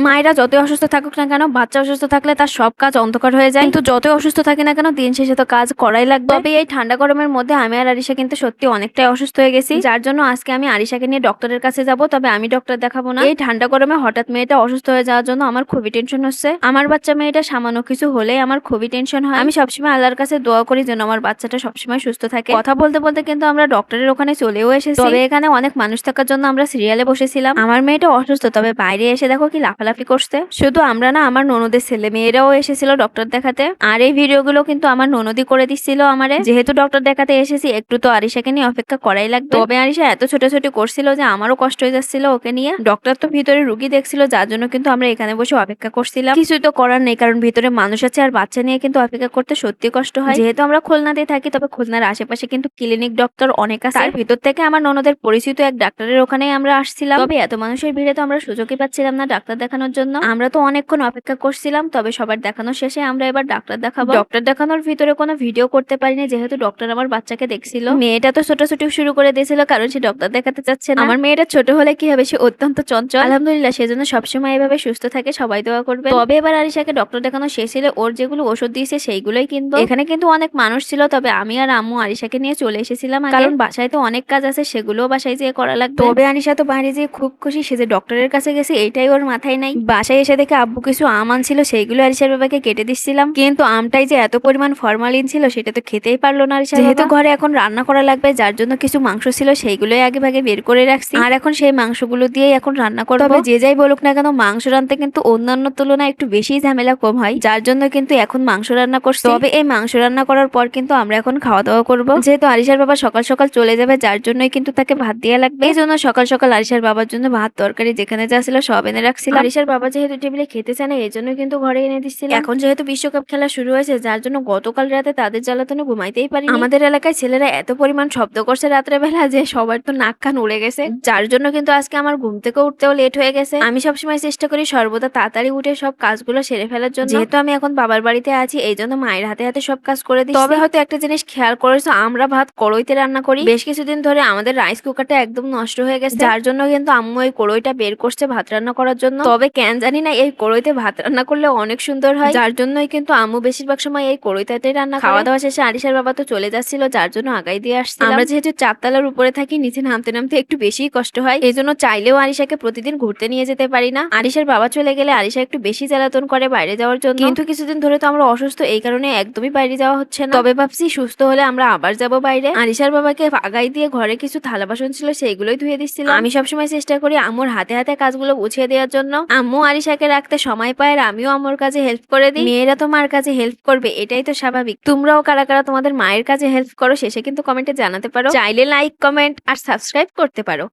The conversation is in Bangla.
মায়েরা যতই অসুস্থ থাকুক না কেন, বাচ্চা অসুস্থ থাকলে তার সব কাজ অন্ধকার হয়ে যায়। কিন্তু যতই অসুস্থ থাকে না কেন, দিন শেষে তো কাজ করাই লাগবে। তবে এই ঠান্ডা গরমের মধ্যে আমি আর আরিশা কিন্তু সত্যি অনেকটাই অসুস্থ হয়ে গেছি, যার জন্য আজকে আমি আরিশাকে নিয়ে ডক্টরের কাছে যাব। তবে আমি ডক্টর দেখাবো না। এই ঠান্ডা গরমে হঠাৎ মেয়েটা অসুস্থ হয়ে যাওয়ার জন্য আমার খুবই টেনশন হচ্ছে। আমার বাচ্চা মেয়েটা সামান্য কিছু হলেই আমার খুবই টেনশন হয়। আমি সবসময় আল্লাহর কাছে দোয়া করি যেন আমার বাচ্চাটা সবসময় সুস্থ থাকে। কথা বলতে বলতে কিন্তু আমরা ডক্টরের ওখানে চলেও এসেছি। তবে এখানে অনেক মানুষ থাকার জন্য আমরা সিরিয়ালে বসেছিলাম। আমার মেয়েটা অসুস্থ, তবে বাইরে এসে দেখো কি লাফালাফি করছে। শুধু আমরা না, আমার ননদের ছেলে মেয়েরাও এসেছিল ডক্টর দেখাতে। আর এই ভিডিওগুলো কিন্তু আমার ননদি করে দিচ্ছিল আমারে। যেহেতু ডক্টর দেখাতে এসেছি, একটু তো আরিশাকে নিয়ে অপেক্ষা করাই লাগবে। তবে আরিশা এত ছোটাছুটি করছিল যে আমারও কষ্ট হয়ে যাচ্ছিল ওকে নিয়ে। ডক্টর তো ভিতরে রুগী দেখছিল, যার জন্য কিন্তু আমরা এখানে বসে অপেক্ষা করছিলাম। কিছুই তো করার নেই, কারণ ভিতরে মানুষ আছে আর বাচ্চা নিয়ে কিন্তু অপেক্ষা করতে সত্যি কষ্ট হয়। যেহেতু আমরা খুলনাতে থাকি, তবে খুলনার আশেপাশে কিন্তু ক্লিনিক ডক্টর অনেক আছে। তার ভিতর থেকে আমার ননদের পরিচিত এক ডাক্তারের ওখানে আমরা আসছিলাম। তবে এত মানুষের ভিড়ে তো আমরা সুযোগই পাচ্ছিলাম না ডাক্তার দেখানোর জন্য। আমরা তো অনেকক্ষণ অপেক্ষা করছিলাম। তবে সবার দেখানো শেষে আমরা এবার ডাক্তার দেখাবো। ডক্টর দেখানোর ভিতরে কোনো ভিডিও করতে পারিনি, যেহেতু ডক্টর আমার বাচ্চাকে দেখছিল। মেয়েটা তো ছোটাছুটি শুরু করে দিয়েছিল, কারণ সে ডক্টর দেখাতে চাচ্ছে না। আমার মেয়েটা ছোট হলে কি হবে, সে অত্যন্ত চঞ্চল। আলহামদুলিল্লাহ, সেজন্য সবসময় এভাবে সুস্থ থাকে, সবাই দোয়া করবে। তবে এবার আরিশাকে ডক্টর দেখানো শেষ হলে ওর যেগুলো ওষুধ দিয়েছে সেইগুলোই কিনবো। এখানে কিন্তু অনেক মানুষ ছিল, তবে আমি আর আম্মু আরিশাকে নিয়ে চলে এসেছিলাম, কারণ বাসায় তো অনেক কাজ আছে, সেগুলো বাসায় যেয়ে করা লাগবে। তবে আনিশা তো বাইরে যেয়ে খুব খুশি, সে যে ডক্টরের কাছে গেছে এইটাই ওর মাথায় নাই। বাসায় এসে দেখে আব্বু কিছু আম আনছিল, সেইগুলো আরিশার বাবাকে কেটে দিচ্ছিলাম। কিন্তু আমটাই যে এত পরিমাণ ফরমালিন ছিল সেটা তো খেতেই পারলো না আরিশা। যেহেতু ঘরে এখন রান্না করা লাগবে, যার জন্য কিছু মাংস ছিল সেইগুলোই আগে ভাগে বের করে রাখছি। আর এখন সেই মাংসগুলো দিয়েই এখন রান্না করবো। তবে যে যাই বলুক না কেন, মাংস রান্নাতে কিন্তু অন্যান্য তুলনায় একটু বেশি ঝামেলা কম হয়, যার জন্য কিন্তু এখন মাংস রান্না করছি। তবে এই মাংস রান্না করার পর কিন্তু আমরা এখন খাওয়া দাওয়া করবো। যেহেতু আরিশার বাবা সকাল সকাল চলে যাবে, যার জন্যই কিন্তু তাকে ভাত দেওয়া লাগবে। এই জন্য সকাল সকাল আরিশার বাবার জন্য ভাত তরকারি যেখানে যা ছিল সব এনে রাখছিলাম। আরিশার বাবা যেহেতু টেবিলে খেতে চায় না, এই জন্য কিন্তু ঘরে এনে দিচ্ছিল। এখন যেহেতু বিশ্বকাপ খেলা শুরু হয়েছে, যার জন্য গতকাল রাতে তাদের জ্বালাতনে ঘুমাইতেই পারি। আমাদের এলাকায় ছেলেরা এত পরিমাণ শব্দ করছে রাত্রে বেলা যে সবার তো নাক কান উড়ে গেছে, যার জন্য কিন্তু আজকে আমার ঘুম থেকে উঠতেও লেট হয়ে গেছে। আমি সবসময় চেষ্টা করি সর্বদা তাড়াতাড়ি উঠে সব কাজগুলো সেরে ফেলার জন্য। যেহেতু আমি এখন বাবার বাড়িতে আছি, এই জন্য মায়ের হাতে হাতে সব কাজ করে দিই। তবে হয়তো একটা জিনিস খেয়াল করেছো, আমরা ভাত কড়ইতে রান্না করি। বেশ কিছুদিন ধরে আমাদের রাইস কুকারটা একদম নষ্ট হয়ে গেছে, যার জন্য কিন্তু আম্মু এই কড়ইটা বের করছে ভাত রান্না করার জন্য। তবে কেন জানি না, এই কড়ইতে ভাত রান্না করলে অনেক সুন্দর হয়, যার জন্যই কিন্তু আম্মু বেশিরভাগ সময় এই কড়ইটাতেই রান্না করে। খাওয়া দাওয়া শেষে আরিশার বাবা তো চলে যাচ্ছিল, যার জন্য আগাই দিয়ে আসছিলাম। আমরা যেহেতু চারতলার উপরে থাকি, নিচে নামতে নামতে একটু বেশি কষ্ট হয়, এই জন্য চাইলেও আরিশাকে প্রতিদিন ঘুরতে নিয়ে যেতে পারি না। আরিশার বাবা চলে গেলে আরিশা একটু বেশি জ্বালাতন করে বাইরে যাওয়ার জন্য। কিন্তু কিছুদিন ধরে তো আমরা অসুস্থ, এই কারণে একদমই বাইরে যাওয়া হচ্ছে না। তবে ভাবছি সুস্থ হলে আমরা আবার যাব বাইরে। আরিশার বাবাকে আগাই দিয়ে ঘরে কিছু থালা বাসন ছিল সেইগুলোই ধুয়ে দিচ্ছিলাম। আমি সবসময় চেষ্টা করি আম্মুর হাতে হাতে কাজগুলো গুছিয়ে দেওয়ার জন্য। আম্মু আরিশাকে রাখতে সময় পায় আর আমিও আম্মুর কাজে হেল্প করে দিই। মেয়েরা তো মার কাজে হেল্প করবে, এটাই তো স্বাভাবিক। তোমরাও কারা কারা তোমাদের মায়ের কাজে হেল্প করো, শেষে কিন্তু কমেন্টে জানাতে পারো। চাইলে লাইক, কমেন্ট আর সাবস্ক্রাইব করতে পারো।